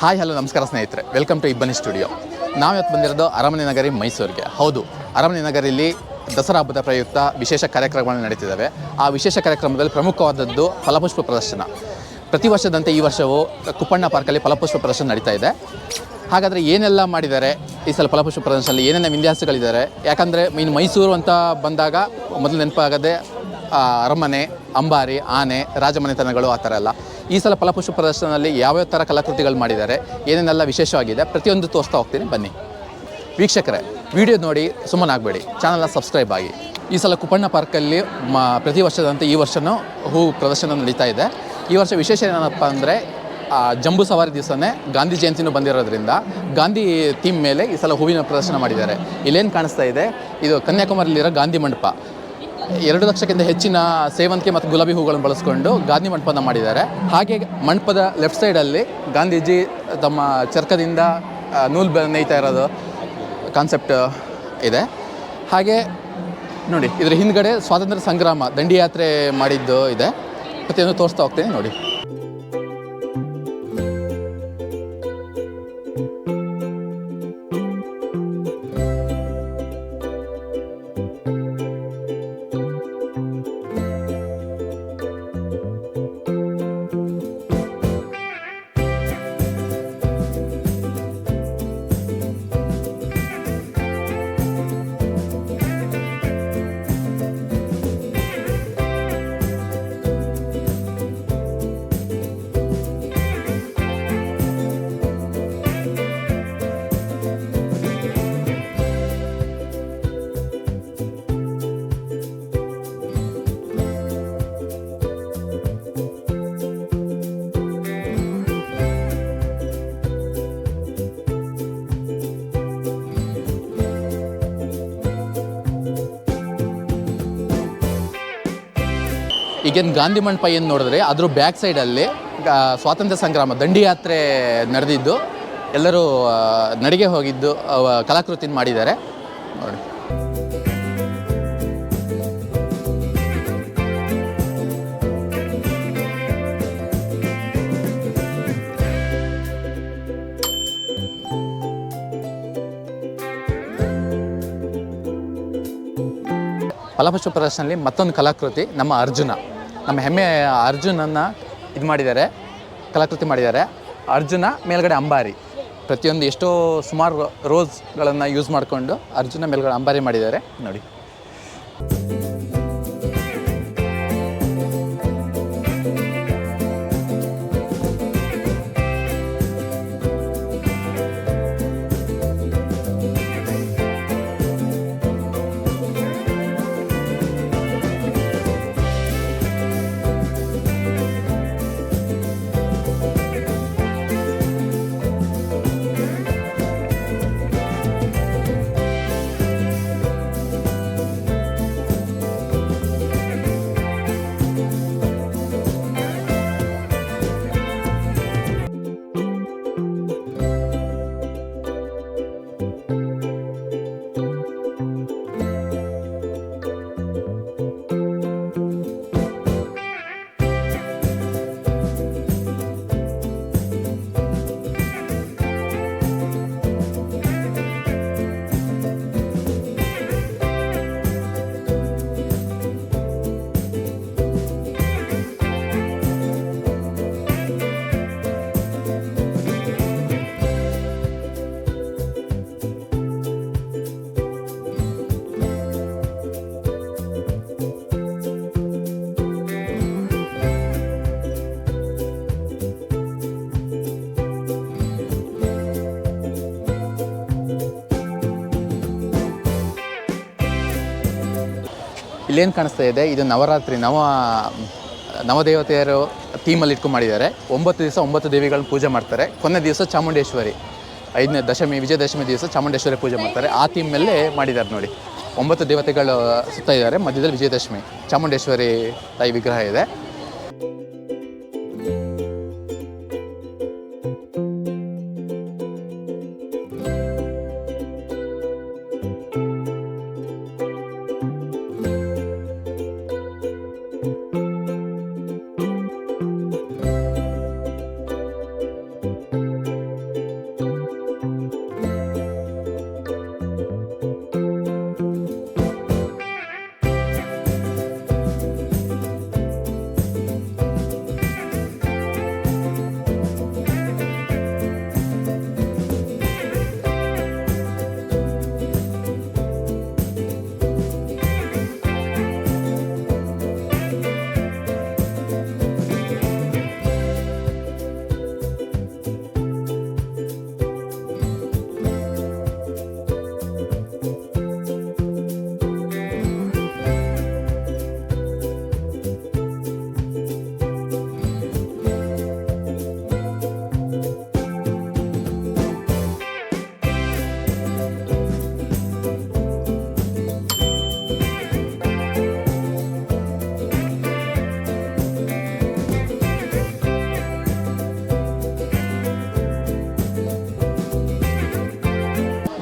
Hi hello ನಮಸ್ಕಾರ ಸ್ನೇಹಿತರೆ, welcome to ಇಬ್ಬನಿ ಸ್ಟುಡಿಯೋ. ನಾವಿವತ್ತು ಬಂದಿರೋದು ಅರಮನೆ ನಗರಿ ಮೈಸೂರಿಗೆ. ಹೌದು, ಅರಮನೆ ನಗರಿಯಲ್ಲಿ ದಸರಾ ಹಬ್ಬದ ಪ್ರಯುಕ್ತ ವಿಶೇಷ ಕಾರ್ಯಕ್ರಮಗಳು ನಡೀತಿದ್ದಾವೆ. ಆ ವಿಶೇಷ ಕಾರ್ಯಕ್ರಮದಲ್ಲಿ ಪ್ರಮುಖವಾದದ್ದು ಫಲಪುಷ್ಪ ಪ್ರದರ್ಶನ. ಪ್ರತಿ ವರ್ಷದಂತೆ ಈ ವರ್ಷವೂ ಕುಪ್ಪಣ್ಣ ಪಾರ್ಕಲ್ಲಿ ಫಲಪುಷ್ಪ ಪ್ರದರ್ಶನ ನಡೀತಾ ಇದೆ. ಹಾಗಾದರೆ ಏನೆಲ್ಲ ಮಾಡಿದ್ದಾರೆ ಈ ಸಲ ಫಲಪುಷ್ಪ ಪ್ರದರ್ಶನದಲ್ಲಿ, ಏನೇನು ವಿನ್ಯಾಸಗಳಿದ್ದಾರೆ? ಯಾಕಂದರೆ ಇನ್ನು ಮೈಸೂರು ಅಂತ ಬಂದಾಗ ಮೊದಲು ನೆನಪಾಗದೆ ಅರಮನೆ, ಅಂಬಾರಿ, ಆನೆ, ರಾಜಮನೆತನಗಳು ಆ ಥರ ಎಲ್ಲ. ಈ ಸಲ ಫಲಪುಷ್ಪ ಪ್ರದರ್ಶನದಲ್ಲಿ ಯಾವ್ಯಾವ ಥರ ಕಲಾಕೃತಿಗಳು ಮಾಡಿದ್ದಾರೆ, ಏನೇನೆಲ್ಲ ವಿಶೇಷವಾಗಿದೆ, ಪ್ರತಿಯೊಂದು ತೋರಿಸ್ತಾ ಹೋಗ್ತೀನಿ, ಬನ್ನಿ. ವೀಕ್ಷಕರೇ, ವಿಡಿಯೋ ನೋಡಿ ಸುಮ್ಮನಾಗಬೇಡಿ, ಚಾನಲ್ನ ಸಬ್ಸ್ಕ್ರೈಬ್ ಆಗಿ. ಈ ಸಲ ಕುಪ್ಪಣ್ಣ ಪಾರ್ಕಲ್ಲಿ ಪ್ರತಿ ವರ್ಷದಂತೆ ಈ ವರ್ಷವೂ ಹೂ ಪ್ರದರ್ಶನ ನಡೀತಾ ಇದೆ. ಈ ವರ್ಷ ವಿಶೇಷ ಏನಪ್ಪ ಅಂದರೆ ಜಂಬೂ ಸವಾರಿ ದಿವಸನೇ ಗಾಂಧಿ ಜಯಂತಿನೂ ಬಂದಿರೋದ್ರಿಂದ ಗಾಂಧಿ ಥೀಮ್ ಮೇಲೆ ಈ ಸಲ ಹೂವಿನ ಪ್ರದರ್ಶನ ಮಾಡಿದ್ದಾರೆ. ಇಲ್ಲೇನು ಕಾಣಿಸ್ತಾ ಇದೆ, ಇದು ಕನ್ಯಾಕುಮಾರಿಯಲ್ಲಿರೋ ಗಾಂಧಿ ಮಂಟಪ. 2 ಲಕ್ಷಕ್ಕಿಂತ ಹೆಚ್ಚಿನ ಸೇವಂತಿಗೆ ಮತ್ತು ಗುಲಾಬಿ ಹೂಗಳನ್ನು ಬಳಸ್ಕೊಂಡು ಗಾಂಧಿ ಮಂಟಪನ ಮಾಡಿದ್ದಾರೆ. ಹಾಗೆ ಮಂಟಪದ ಲೆಫ್ಟ್ ಸೈಡಲ್ಲಿ ಗಾಂಧೀಜಿ ತಮ್ಮ ಚರ್ಕದಿಂದ ನೂಲು ನೇಯ್ತಾ ಇರೋದು ಕಾನ್ಸೆಪ್ಟ್ ಇದೆ. ಹಾಗೆ ನೋಡಿ, ಇದರ ಹಿಂದ್ಗಡೆ ಸ್ವಾತಂತ್ರ್ಯ ಸಂಗ್ರಾಮ ದಂಡಿಯಾತ್ರೆ ಮಾಡಿದ್ದು ಇದೆ. ಪ್ರತಿಯೊಂದು ತೋರಿಸ್ತಾ ಹೋಗ್ತೀನಿ ನೋಡಿ. ಈಗೇನು ಗಾಂಧಿ ಮಂಟಪ ಏನು ನೋಡಿದ್ರೆ ಅದ್ರ ಬ್ಯಾಕ್ ಸೈಡಲ್ಲಿ ಸ್ವಾತಂತ್ರ್ಯ ಸಂಗ್ರಾಮ ದಂಡಿಯಾತ್ರೆ ನಡೆದಿದ್ದು, ಎಲ್ಲರೂ ನಡಿಗೆ ಹೋಗಿದ್ದು ಕಲಾಕೃತಿನ ಮಾಡಿದ್ದಾರೆ ನೋಡಿ. ಫಲಪುಷ್ಪ ಪ್ರದರ್ಶನದಲ್ಲಿ ಮತ್ತೊಂದು ಕಲಾಕೃತಿ, ನಮ್ಮ ಅರ್ಜುನ, ನಮ್ಮ ಹೆಮ್ಮೆಯ ಅರ್ಜುನನ್ನು ಇದು ಮಾಡಿದ್ದಾರೆ, ಕಲಾಕೃತಿ ಮಾಡಿದ್ದಾರೆ. ಅರ್ಜುನ ಮೇಲ್ಗಡೆ ಅಂಬಾರಿ, ಪ್ರತಿಯೊಂದು ಎಷ್ಟೋ ಸುಮಾರು ರೋಸ್ಗಳನ್ನು ಯೂಸ್ ಮಾಡಿಕೊಂಡು ಅರ್ಜುನ ಮೇಲ್ಗಡೆ ಅಂಬಾರಿ ಮಾಡಿದ್ದಾರೆ ನೋಡಿ. ಇಲ್ಲೇನು ಕಾಣಿಸ್ತಾ ಇದೆ, ಇದು ನವರಾತ್ರಿ ನವದೇವತೆಯರು ಥೀಮಲ್ಲಿ ಇಟ್ಕೊಂಡು ಮಾಡಿದ್ದಾರೆ. 9 ದಿವಸ 9 ದೇವಿಗಳನ್ನ ಪೂಜೆ ಮಾಡ್ತಾರೆ. ಕೊನೆ ದಿವಸ ಚಾಮುಂಡೇಶ್ವರಿ, 5ನೇ ದಶಮಿ ವಿಜಯದಶಮಿ ದಿವಸ ಚಾಮುಂಡೇಶ್ವರಿ ಪೂಜೆ ಮಾಡ್ತಾರೆ. ಆ ಥೀಮ್ ಮೇಲೆ ಮಾಡಿದ್ದಾರೆ ನೋಡಿ. 9 ದೇವತೆಗಳು ಸುತ್ತ ಇದ್ದಾರೆ, ಮಧ್ಯದಲ್ಲಿ ವಿಜಯದಶಮಿ ಚಾಮುಂಡೇಶ್ವರಿ ತಾಯಿ ವಿಗ್ರಹ ಇದೆ.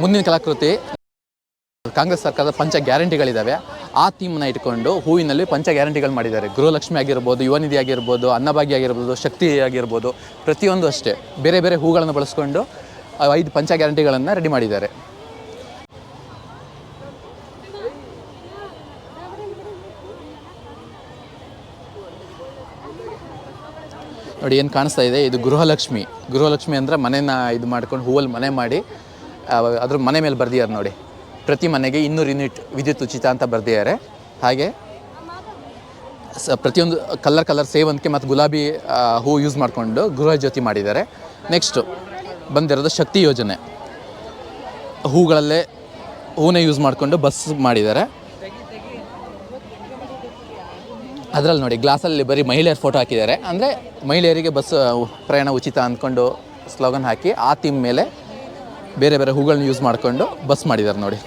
ಮುಂದಿನ ಕಲಾಕೃತಿ ಕಾಂಗ್ರೆಸ್ ಸರ್ಕಾರದ ಪಂಚ ಗ್ಯಾರಂಟಿಗಳಿದ್ದಾವೆ, ಆ ಥೀಮ್ನ ಇಟ್ಕೊಂಡು ಹೂವಿನಲ್ಲಿ ಪಂಚ ಗ್ಯಾರಂಟಿಗಳು ಮಾಡಿದ್ದಾರೆ. ಗೃಹಲಕ್ಷ್ಮಿ ಆಗಿರ್ಬೋದು, ಯುವ ನಿಧಿ ಆಗಿರ್ಬೋದು, ಅನ್ನಭಾಗ್ಯ ಆಗಿರ್ಬೋದು, ಶಕ್ತಿ ಆಗಿರ್ಬೋದು, ಪ್ರತಿಯೊಂದು ಅಷ್ಟೇ ಬೇರೆ ಬೇರೆ ಹೂಗಳನ್ನು ಬಳಸ್ಕೊಂಡು 5 ಪಂಚ ಗ್ಯಾರಂಟಿಗಳನ್ನು ರೆಡಿ ಮಾಡಿದ್ದಾರೆ. ನೋಡಿ ಏನು ಕಾಣಿಸ್ತಾ ಇದೆ, ಇದು ಗೃಹಲಕ್ಷ್ಮಿ. ಗೃಹಲಕ್ಷ್ಮಿ ಅಂದರೆ ಮನೆನ ಇದು ಮಾಡ್ಕೊಂಡು ಹೂವಲ್ಲಿ ಮನೆ ಮಾಡಿ ಅದ್ರ ಮನೆ ಮೇಲೆ ಬರ್ದಿದ್ದಾರೆ ನೋಡಿ, ಪ್ರತಿ ಮನೆಗೆ 200 ಯೂನಿಟ್ ವಿದ್ಯುತ್ ಉಚಿತ ಅಂತ ಬರ್ದಿದ್ದಾರೆ. ಹಾಗೆ ಪ್ರತಿಯೊಂದು ಕಲರ್ ಸೇವಂತಿಗೆ ಮತ್ತು ಗುಲಾಬಿ ಹೂ ಯೂಸ್ ಮಾಡಿಕೊಂಡು ಗೃಹ ಜ್ಯೋತಿ ಮಾಡಿದ್ದಾರೆ. ನೆಕ್ಸ್ಟು ಬಂದಿರೋದು ಶಕ್ತಿ ಯೋಜನೆ, ಹೂವನ್ನೇ ಯೂಸ್ ಮಾಡಿಕೊಂಡು ಬಸ್ ಮಾಡಿದ್ದಾರೆ. ಅದರಲ್ಲಿ ನೋಡಿ ಗ್ಲಾಸಲ್ಲಿ ಬರೀ ಮಹಿಳೆಯರ ಫೋಟೋ ಹಾಕಿದ್ದಾರೆ, ಅಂದರೆ ಮಹಿಳೆಯರಿಗೆ ಬಸ್ ಪ್ರಯಾಣ ಉಚಿತ ಅಂದ್ಕೊಂಡು ಸ್ಲೋಗನ್ ಹಾಕಿ ಆ ಥೀಮ್ ಮೇಲೆ ಬೇರೆ ಬೇರೆ ಹೂಗಳನ್ನ ಯೂಸ್ ಮಾಡಿಕೊಂಡು ಬಸ್ ಮಾಡಿದ್ದಾರೆ ನೋಡಿ.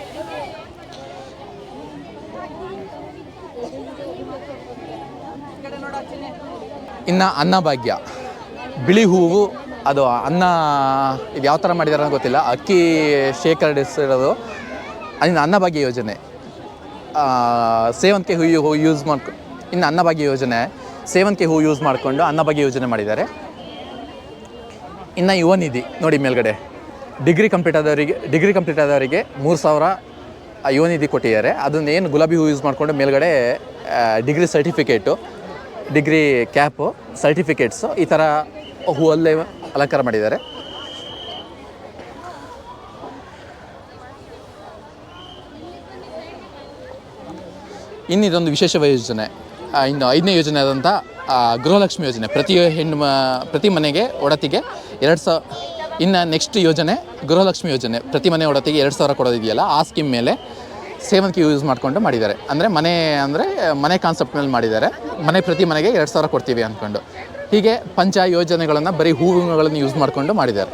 ಇನ್ನು ಅನ್ನಭಾಗ್ಯ, ಬಿಳಿ ಹೂವು, ಅದು ಅನ್ನ ಇದು ಯಾವ ಥರ ಮಾಡಿದ್ದಾರೆ ಅಂತ ಗೊತ್ತಿಲ್ಲ, ಅಕ್ಕಿ ಶೇಖರಿಸಿರೋದು, ಅದನ್ನು ಅನ್ನಭಾಗ್ಯ ಯೋಜನೆ. ಸೇವಂತಿಗೆ ಹೂ ಯೂಸ್ ಮಾಡ್ಕೊಂಡು, ಇನ್ನು ಅನ್ನಭಾಗ್ಯ ಯೋಜನೆ ಸೇವಂತಿಗೆ ಹೂ ಯೂಸ್ ಮಾಡಿಕೊಂಡು ಅನ್ನಭಾಗ್ಯ ಯೋಜನೆ ಮಾಡಿದ್ದಾರೆ. ಇನ್ನು ಯುವ ನಿಧಿ ನೋಡಿ ಮೇಲ್ಗಡೆ, ಡಿಗ್ರಿ ಕಂಪ್ಲೀಟ್ ಆದವರಿಗೆ 3,000 ಯುವ ನಿಧಿ ಕೊಟ್ಟಿದ್ದಾರೆ. ಅದನ್ನು ಏನು ಗುಲಾಬಿ ಹೂ ಯೂಸ್ ಮಾಡಿಕೊಂಡು ಮೇಲ್ಗಡೆ degree certificate, degree cap, certificates ಈ ಥರ ಹೂವಲ್ಲೇ ಅಲಂಕಾರ ಮಾಡಿದ್ದಾರೆ. ಇನ್ನಿದೊಂದು ವಿಶೇಷ ಯೋಜನೆ, ಇನ್ನು 5ನೇ ಯೋಜನೆ ಆದಂಥ ಗೃಹಲಕ್ಷ್ಮಿ ಯೋಜನೆ. ಪ್ರತಿ ಮನೆಗೆ ಒಡತಿಗೆ 2,000. ಇನ್ನು ನೆಕ್ಸ್ಟ್ ಯೋಜನೆ ಗೃಹಲಕ್ಷ್ಮಿ ಯೋಜನೆ, ಪ್ರತಿ ಮನೆ ಒಡತಿಗೆ 2,000 ಕೊಡೋದಿದೆಯಲ್ಲ, ಆ ಸ್ಕೀಮ್ ಮೇಲೆ ಸೇವಂತಿಗೆ ಯೂಸ್ ಮಾಡಿಕೊಂಡು ಮಾಡಿದ್ದಾರೆ. ಮನೆ ಕಾನ್ಸೆಪ್ಟ್ ಮೇಲೆ ಮಾಡಿದ್ದಾರೆ. ಪ್ರತಿ ಮನೆಗೆ 2,000 ಕೊಡ್ತೀವಿ ಅಂದ್ಕೊಂಡು. ಹೀಗೆ ಪಂಚ ಯೋಜನೆಗಳನ್ನು ಬರೀ ಹೂವುಗಳನ್ನು ಯೂಸ್ ಮಾಡಿಕೊಂಡು ಮಾಡಿದ್ದಾರೆ.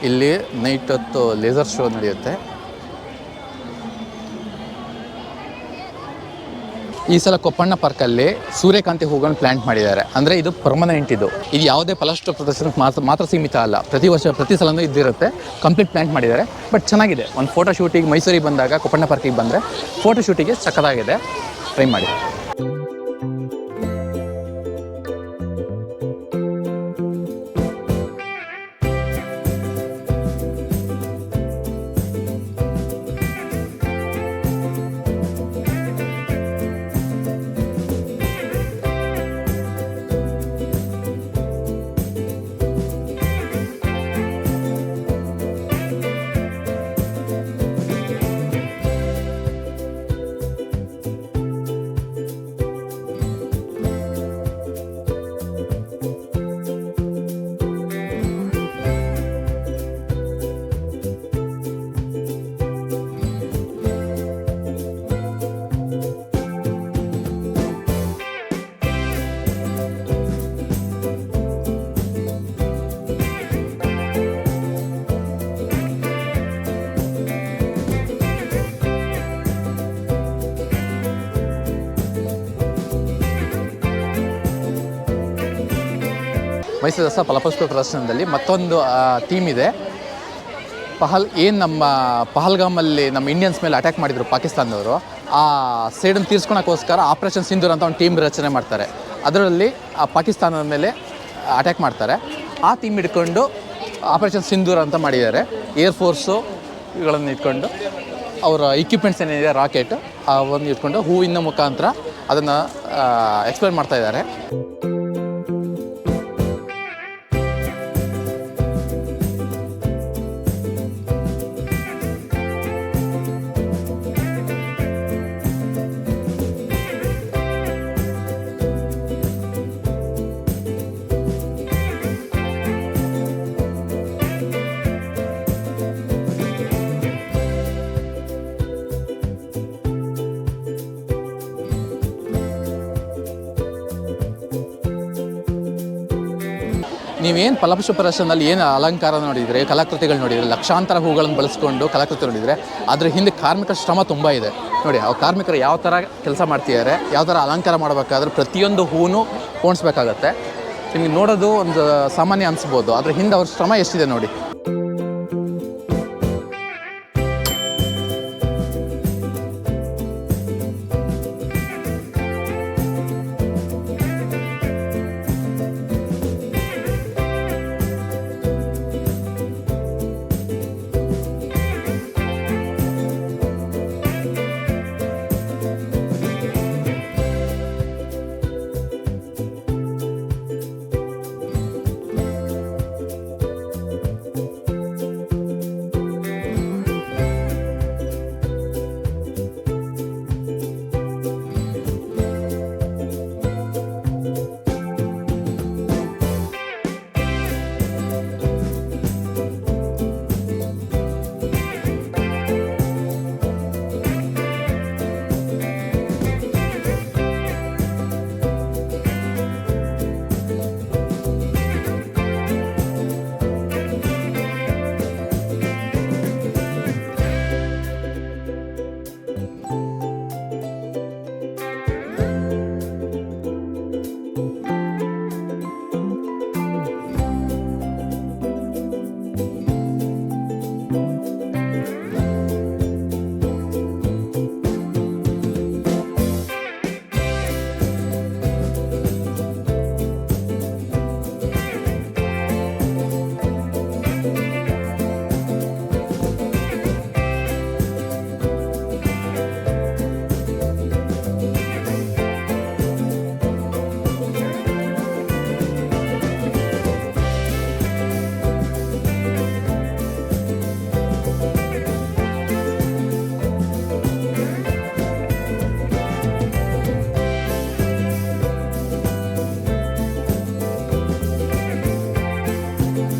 ಇಲ್ಲಿ ನೈಟ್ ಹೊತ್ತು ಲೇಸರ್ ಶೋ ನಡೆಯುತ್ತೆ. ಈ ಸಲ ಕೊಪ್ಪಣ್ಣ ಪಾರ್ಕಲ್ಲಿ ಸೂರ್ಯಕಾಂತಿ ಹೂಗಳನ್ನು ಪ್ಲಾಂಟ್ ಮಾಡಿದ್ದಾರೆ. ಅಂದರೆ ಇದು ಪರ್ಮನೆಂಟ್. ಇದು ಯಾವುದೇ ಫಲಷ್ಟು ಪ್ರದರ್ಶನಕ್ಕೆ ಮಾತ್ರ ಸೀಮಿತ ಅಲ್ಲ, ಪ್ರತಿ ವರ್ಷ ಪ್ರತಿ ಸಲನೂ ಇದ್ದಿರುತ್ತೆ. ಕಂಪ್ಲೀಟ್ ಪ್ಲಾಂಟ್ ಮಾಡಿದ್ದಾರೆ. ಬಟ್ ಚೆನ್ನಾಗಿದೆ. ಒಂದು ಫೋಟೋ ಶೂಟಿಗೆ ಮೈಸೂರಿಗೆ ಬಂದಾಗ ಕೊಪ್ಪಣ್ಣ ಪಾರ್ಕಿಗೆ ಬಂದರೆ ಫೋಟೋ ಶೂಟಿಗೆ ಸಕ್ಕತ್ತಾಗಿದೆ. ಟ್ರೈ ಮಾಡಿ. ಮೈಸೂರು ದಸರಾ ಫಲಪುಷ್ಪ ಪ್ರದರ್ಶನದಲ್ಲಿ ಮತ್ತೊಂದು ಥೀಮ್ ಇದೆ. ನಮ್ಮ ಪಹಲ್ಗಾಮಲ್ಲಿ ನಮ್ಮ ಇಂಡಿಯನ್ಸ್ ಮೇಲೆ ಅಟ್ಯಾಕ್ ಮಾಡಿದರು ಪಾಕಿಸ್ತಾನದವರು. ಆ ಸೇಡನ್ನು ತೀರ್ಸ್ಕೊಳಕ್ಕೋಸ್ಕರ ಆಪರೇಷನ್ ಸಿಂಧೂರ್ ಅಂತ ಒಂದು ಟೀಮ್ ರಚನೆ ಮಾಡ್ತಾರೆ. ಅದರಲ್ಲಿ ಆ ಪಾಕಿಸ್ತಾನದ ಮೇಲೆ ಅಟ್ಯಾಕ್ ಮಾಡ್ತಾರೆ. ಆ ಟೀಮ್ ಹಿಡ್ಕೊಂಡು ಆಪರೇಷನ್ ಸಿಂಧೂರ್ ಅಂತ ಮಾಡಿದ್ದಾರೆ. ಏರ್ಫೋರ್ಸು ಇವುಗಳನ್ನು ಇಟ್ಕೊಂಡು ಅವರ ಇಕ್ವಿಪ್ಮೆಂಟ್ಸ್ ಏನಿದೆ ರಾಕೆಟ್ ಅವನ್ನು ಇಟ್ಕೊಂಡು ಹೂವಿನ ಮುಖಾಂತರ ಅದನ್ನು ಎಕ್ಸ್ಪ್ಲೇನ್ ಮಾಡ್ತಾ ಇದ್ದಾರೆ. ನೀವೇನು ಫಲಪುಷ್ಪ ಪ್ರದರ್ಶನದಲ್ಲಿ ಏನು ಅಲಂಕಾರ ನೋಡಿದರೆ, ಕಲಾಕೃತಿಗಳು ನೋಡಿದರೆ, ಲಕ್ಷಾಂತರ ಹೂಗಳನ್ನು ಬಳಸ್ಕೊಂಡು ಕಲಾಕೃತಿ ನೋಡಿದರೆ ಅದ್ರ ಹಿಂದೆ ಕಾರ್ಮಿಕರ ಶ್ರಮ ತುಂಬ ಇದೆ. ನೋಡಿ, ಆ ಕಾರ್ಮಿಕರು ಯಾವ ಥರ ಕೆಲಸ ಮಾಡ್ತಿದ್ದಾರೆ, ಯಾವ ಥರ ಅಲಂಕಾರ ಮಾಡಬೇಕಾದ್ರೆ ಪ್ರತಿಯೊಂದು ಹೂವು ಪೋಣಿಸ್ಬೇಕಾಗತ್ತೆ. ನಿಮಗೆ ನೋಡೋದು ಒಂದು ಸಾಮಾನ್ಯ ಅನಿಸ್ಬೋದು, ಅದ್ರ ಹಿಂದೆ ಅವ್ರ ಶ್ರಮ ಎಷ್ಟಿದೆ ನೋಡಿ.